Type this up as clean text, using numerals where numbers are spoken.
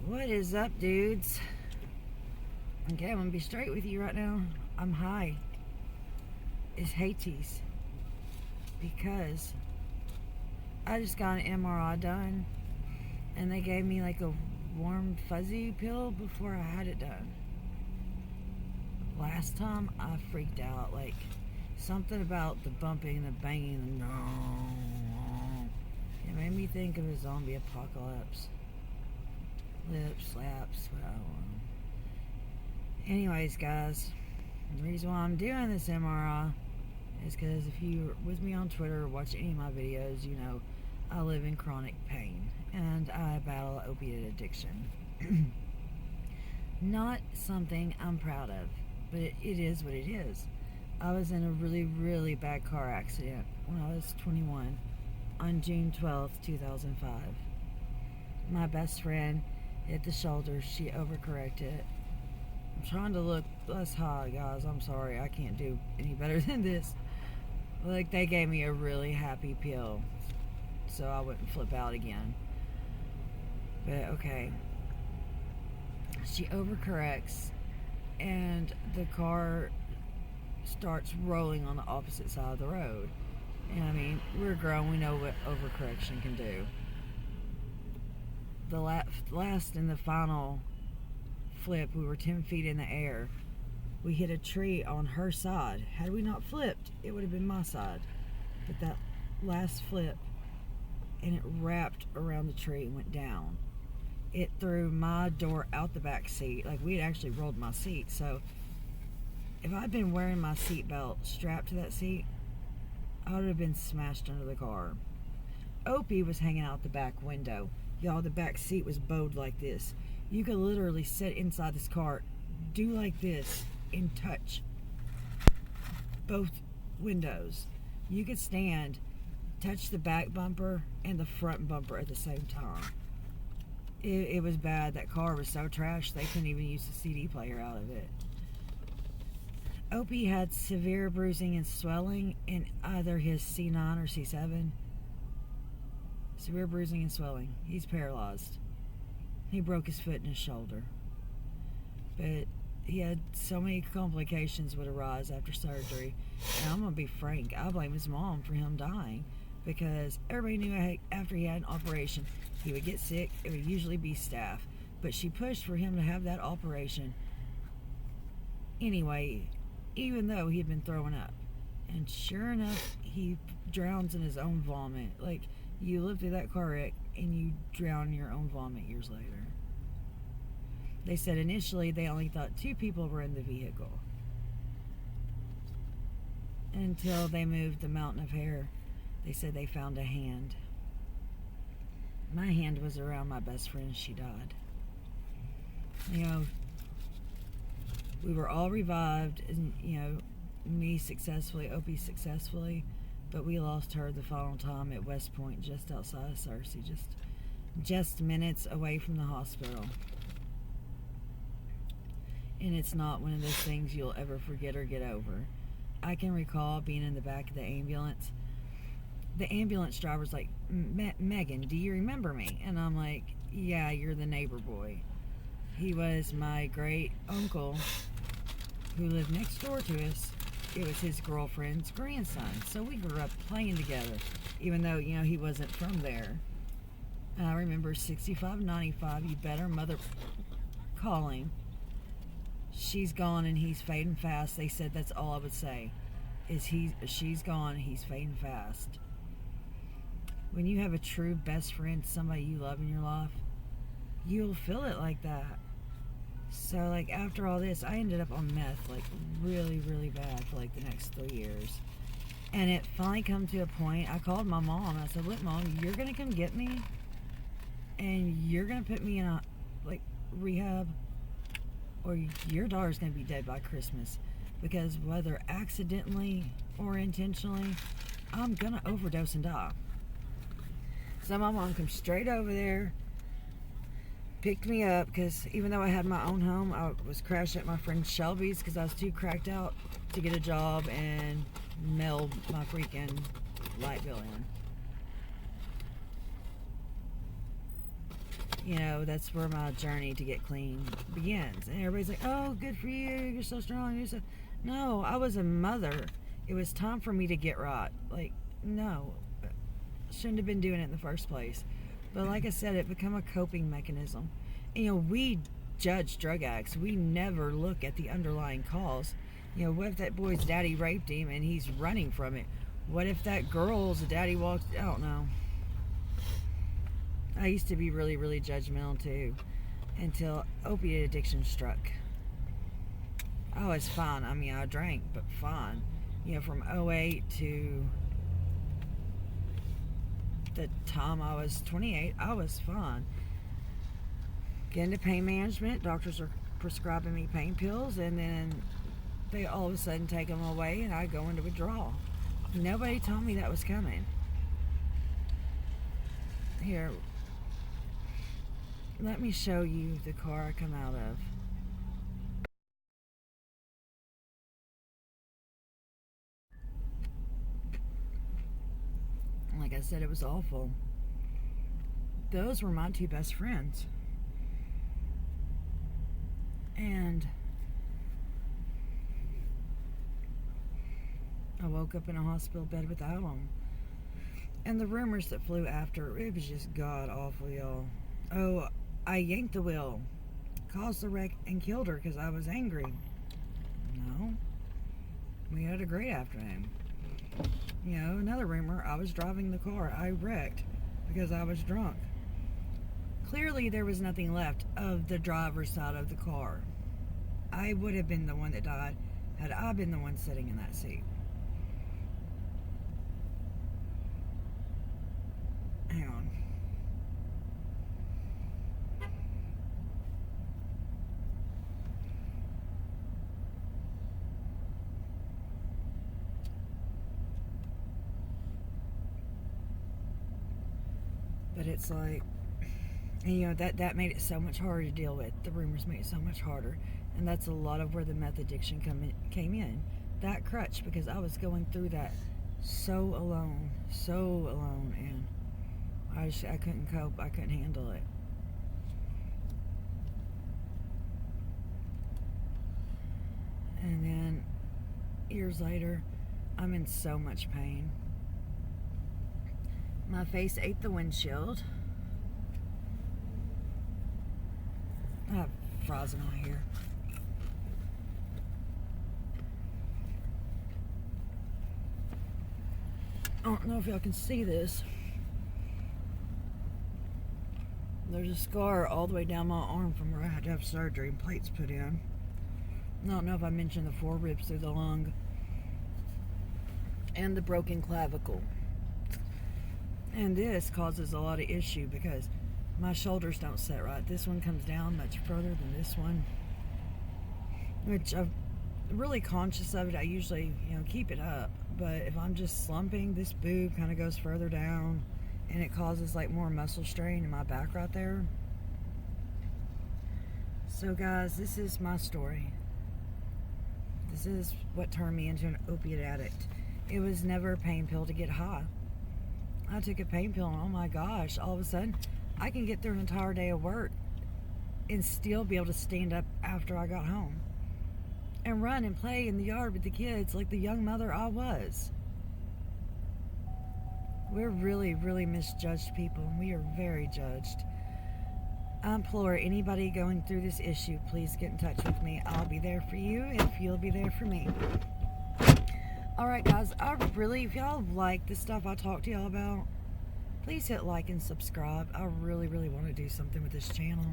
What is up, dudes? Okay, I'm gonna be straight with you right now. I'm high. It's Haiti's. Because I just got an MRI done and they gave me like a warm fuzzy pill before I had it done. Last time I freaked out, like something about the bumping, the banging, the no. It made me think of a zombie apocalypse. Lip slaps, whatever. Anyways, guys, the reason why I'm doing this MRI is because if you're with me on Twitter or watch any of my videos, you know I live in chronic pain and I battle opiate addiction. Not something I'm proud of, but it is what it is. I was in a really, really bad car accident when I was 21 on June 12th, 2005. My best friend hit the shoulder. She overcorrected. I'm trying to look less high, guys. I'm sorry. I can't do any better than this. Like, they gave me a really happy pill so I wouldn't flip out again. But, okay. She overcorrects and the car starts rolling on the opposite side of the road. And, I mean, we're grown. We know what overcorrection can do. The last and the final flip, we were 10 feet in the air. We hit a tree on her side. Had we not flipped, it would have been my side. But that last flip, and it wrapped around the tree and went down. It threw my door out the back seat. Like, we had actually rolled my seat. So if I'd been wearing my seatbelt strapped to that seat, I would have been smashed under the car. Opie was hanging out the back window. Y'all, the back seat was bowed like this. You could literally sit inside this car, do like this, and touch both windows. You could stand, touch the back bumper and the front bumper at the same time. It was bad. That car was so trash, they couldn't even use the CD player out of it. Opie had severe bruising and swelling in either his C9 or C7. Severe bruising and swelling. He's paralyzed. He broke his foot and his shoulder. But he had so many complications would arise after surgery. And I'm going to be frank, I blame his mom for him dying. Because everybody knew after he had an operation, he would get sick. It would usually be staph. But she pushed for him to have that operation anyway, even though he had been throwing up. And sure enough, he drowns in his own vomit. Like, you live through that car wreck and you drown in your own vomit years later. They said initially they only thought 2 people were in the vehicle. Until they moved the mountain of hair, they said they found a hand. My hand was around my best friend. She died. You know, we were all revived, and, you know, me successfully, Opie successfully, but we lost her the final time at West Point, just outside of Searcy, just minutes away from the hospital. And it's not one of those things you'll ever forget or get over. I can recall being in the back of the ambulance. The ambulance driver's like, Megan, do you remember me? And I'm like, yeah, you're the neighbor boy. He was my great uncle who lived next door to us. It was his girlfriend's grandson. So we grew up playing together, even though, you know, he wasn't from there. And I remember 6595, you better mother calling. She's gone and he's fading fast. They said that's all I would say, is she's gone and he's fading fast. When you have a true best friend, somebody you love in your life, you'll feel it like that. So, like, after all this, I ended up on meth, like, really, really bad for, like, the next 3 years. And it finally come to a point, I called my mom, and I said, look, Mom, you're going to come get me, and you're going to put me in a, like, rehab, or your daughter's going to be dead by Christmas. Because whether accidentally or intentionally, I'm going to overdose and die. So my mom comes straight over there, picked me up, because even though I had my own home, I was crashing at my friend Shelby's because I was too cracked out to get a job and mail my freaking light bill in. that's where my journey to get clean begins. And everybody's like, oh, good for you. You're so strong. No, I was a mother. It was time for me to get right. Like, no, shouldn't have been doing it in the first place. But like I said, it became a coping mechanism. We judge drug addicts. We never look at the underlying cause. What if that boy's daddy raped him and he's running from it? What if that girl's daddy walked? I don't know. I used to be really, really judgmental too, until opiate addiction struck. I was fine. I drank, but fine. From 08 to the time I was 28, I was fine. Get into pain management. Doctors are prescribing me pain pills, and then they all of a sudden take them away, and I go into withdrawal. Nobody told me that was coming. Here, let me show you the car I come out of. Like I said, it was awful. Those were my two best friends. And I woke up in a hospital bed without them. And the rumors that flew after, it was just god awful, y'all. Oh, I yanked the wheel, caused the wreck, and killed her because I was angry. No. We had a great afternoon. Another rumor, I was driving the car. I wrecked because I was drunk. Clearly, there was nothing left of the driver's side of the car. I would have been the one that died had I been the one sitting in that seat. Hang on. But it's like, that made it so much harder to deal with. The rumors made it so much harder. And that's a lot of where the meth addiction came in. That crutch, because I was going through that so alone. And I couldn't cope. I couldn't handle it. And then years later, I'm in so much pain. My face ate the windshield. I have fries in my hair. I don't know if y'all can see this. There's a scar all the way down my arm from where I had to have surgery and plates put in. I don't know if I mentioned the 4 ribs through the lung and the broken clavicle. And this causes a lot of issue because my shoulders don't set right. This one comes down much further than this one, which I'm really conscious of it. I usually, keep it up. But if I'm just slumping, this boob kind of goes further down and it causes like more muscle strain in my back right there. So guys, this is my story. This is what turned me into an opiate addict. It was never a pain pill to get high. I took a pain pill and oh my gosh, all of a sudden I can get through an entire day of work and still be able to stand up after I got home and run and play in the yard with the kids like the young mother I was. We're really, really misjudged people, and we are very judged. I implore anybody going through this issue, please get in touch with me. I'll be there for you if you'll be there for me. Alright guys, if y'all like the stuff I talk to y'all about, please hit like and subscribe. I really, really want to do something with this channel.